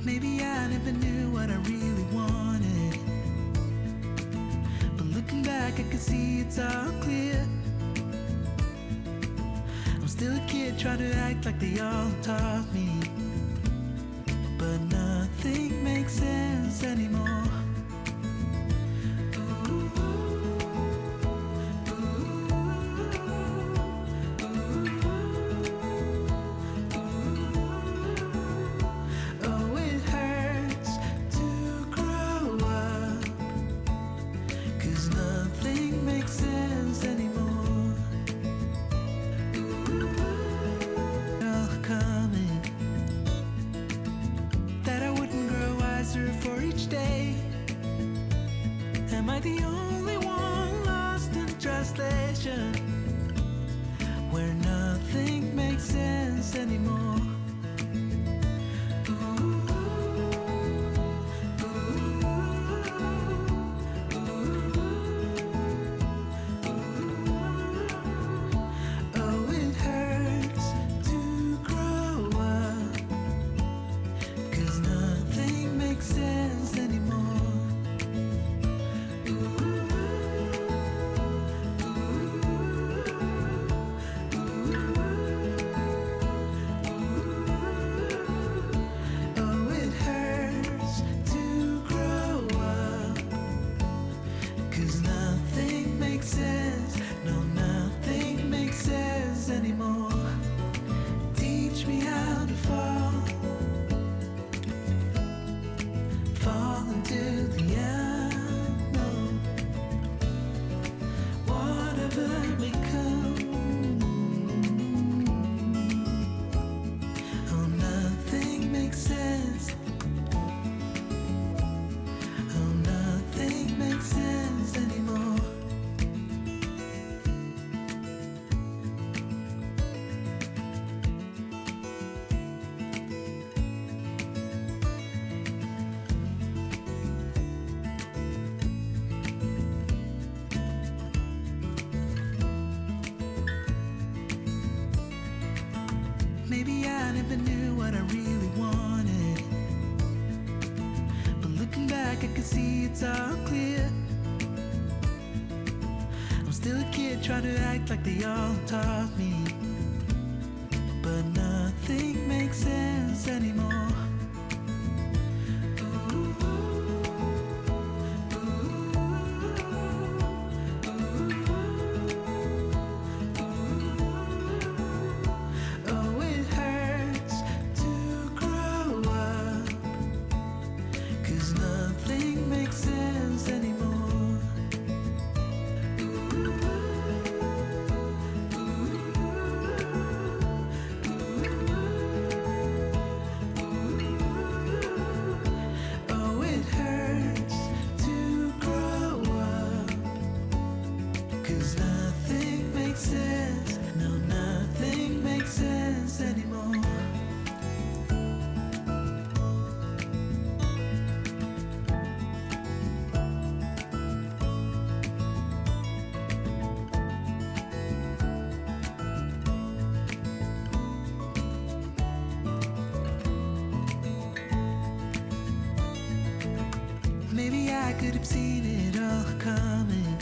Maybe I never knew what I really wanted, but looking back I can see it's all clear. I'm still a kid trying to act like they all taught me, but nothing makes sense anymore. For each day, am I the only one lost in translation, where nothing makes sense anymore? Oh, it hurts to grow up, 'cause nothing makes sense anymore. Oh, it hurts to grow up, 'cause nothing makes sense. No, nothing makes sense anymore. Teach me how to fall into the unknown, whatever may come. Oh, nothing makes sense. Oh, nothing makes sense anymore. Maybe I never knew what I really wanted, but looking back I can see it's all clear. I'm still a kid trying to act like they all taught me, but nothing makes sense anymore. Maybe I could have seen it all coming,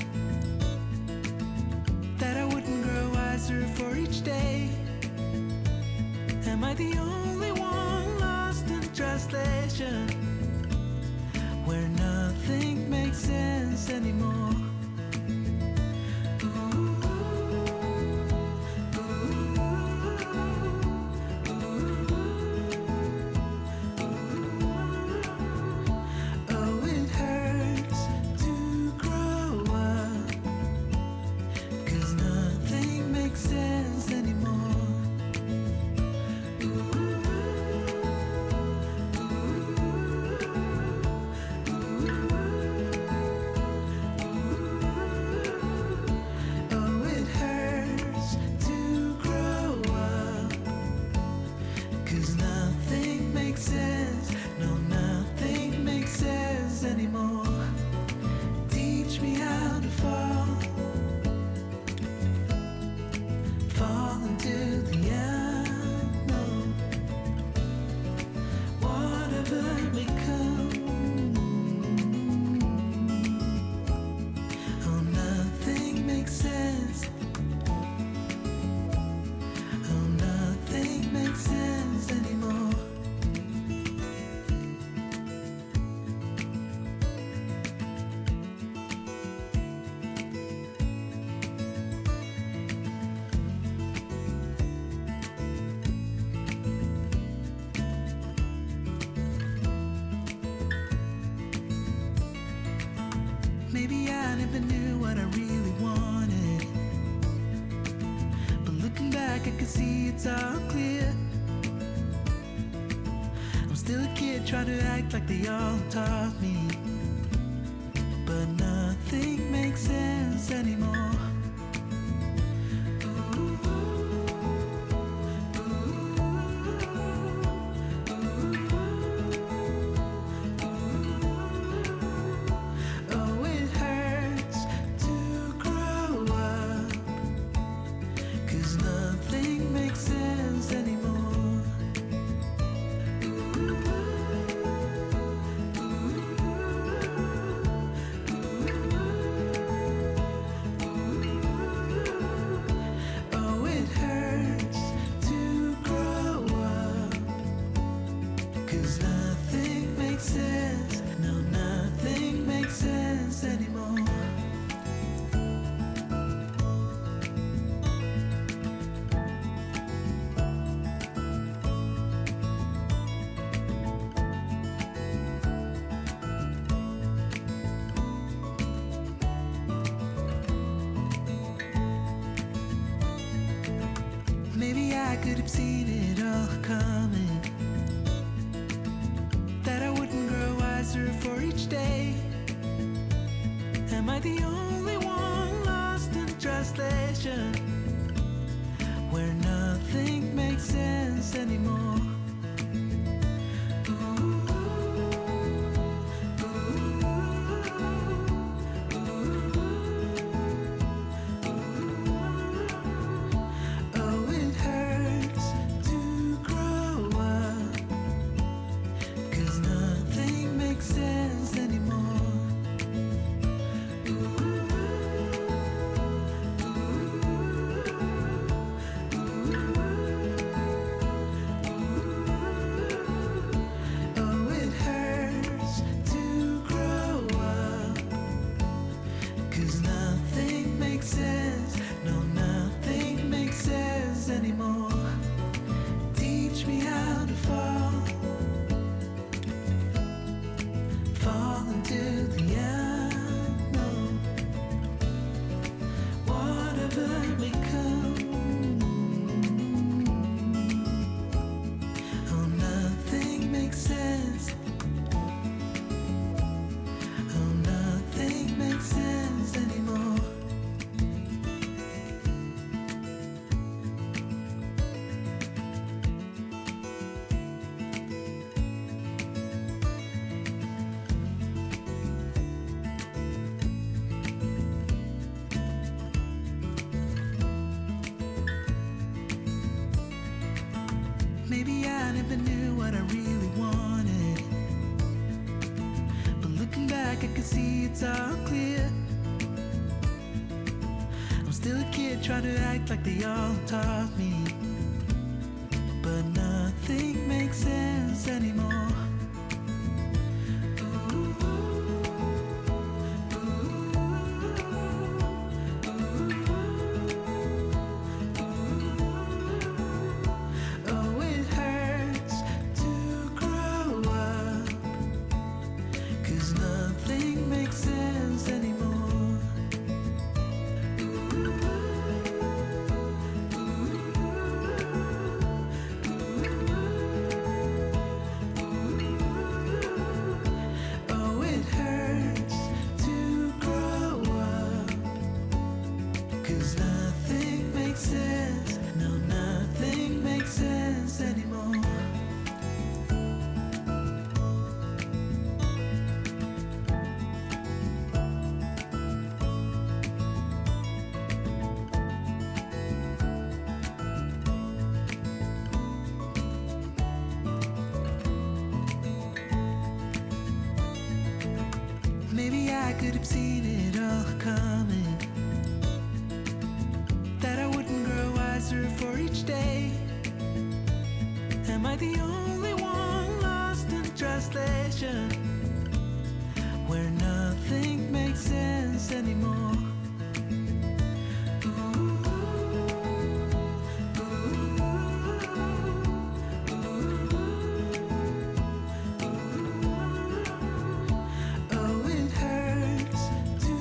that I wouldn't grow wiser for each day. Am I the only one lost in translation, where nothing makes sense anymore? Ooh. Maybe I never knew what I really wanted, but looking back I can see it's all clear. I'm still a kid trying to act like they all taught me, but nothing makes sense anymore. Maybe I could have seen it all coming, that I wouldn't grow wiser for each day. Am I the only one lost in translation, where nothing makes sense anymore? Maybe I never knew what I really wanted, but looking back I can see it's all clear. I'm still a kid trying to act like they all taught me, but nothing makes sense anymore. Maybe I could have seen it all coming, that I wouldn't grow wiser for each day. Am I the only one lost in translation, where nothing makes sense anymore? Oh, it hurts to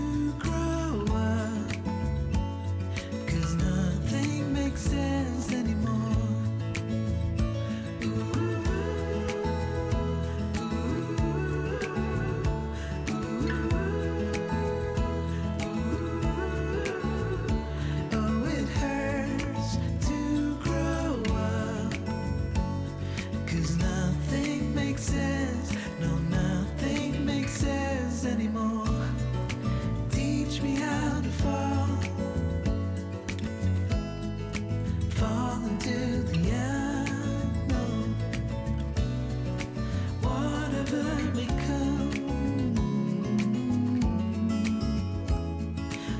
never become.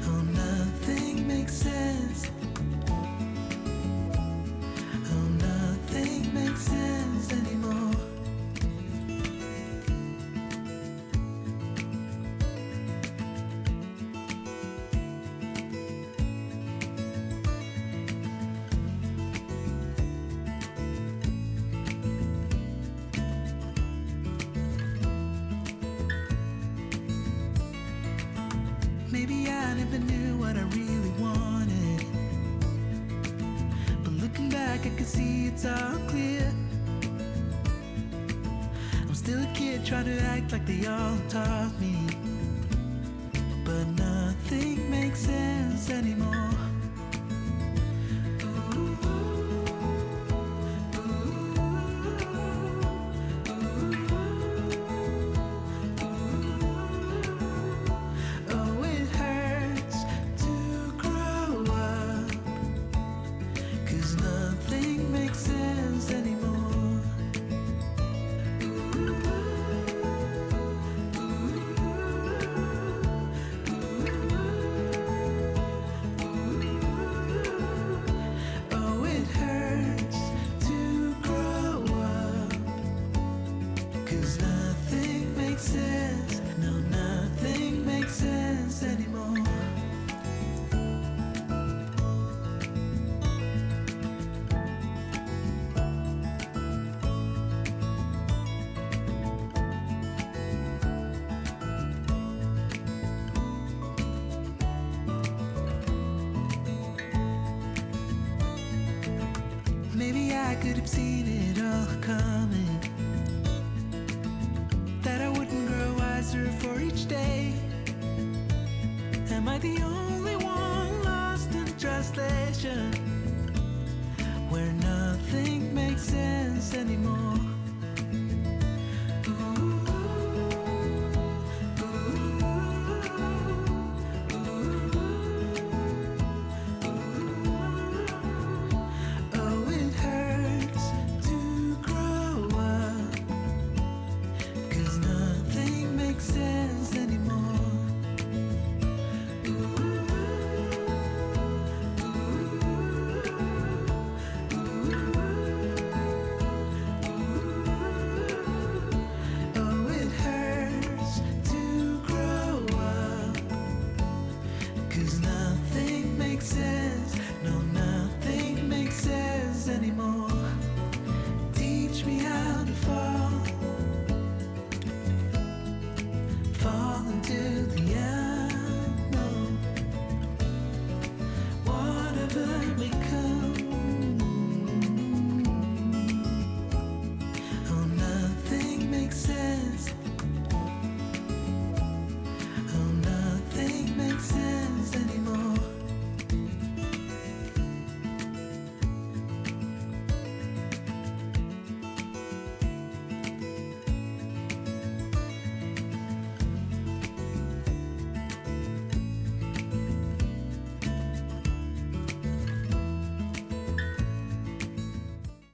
Oh, nothing makes sense. Oh, nothing makes sense anymore. Maybe I never knew what I really wanted, but looking back I can see it's all clear. I'm still a kid trying to act like they all taught me, but nothing makes sense anymore. Oh, it hurts to grow up, 'cause nothing makes sense anymore. Oh, it hurts to grow up, 'cause nothing makes sense. No, nothing makes sense anymore. Maybe I could have seen it all coming, that I wouldn't grow wiser for each day. Am I the only one lost in translation?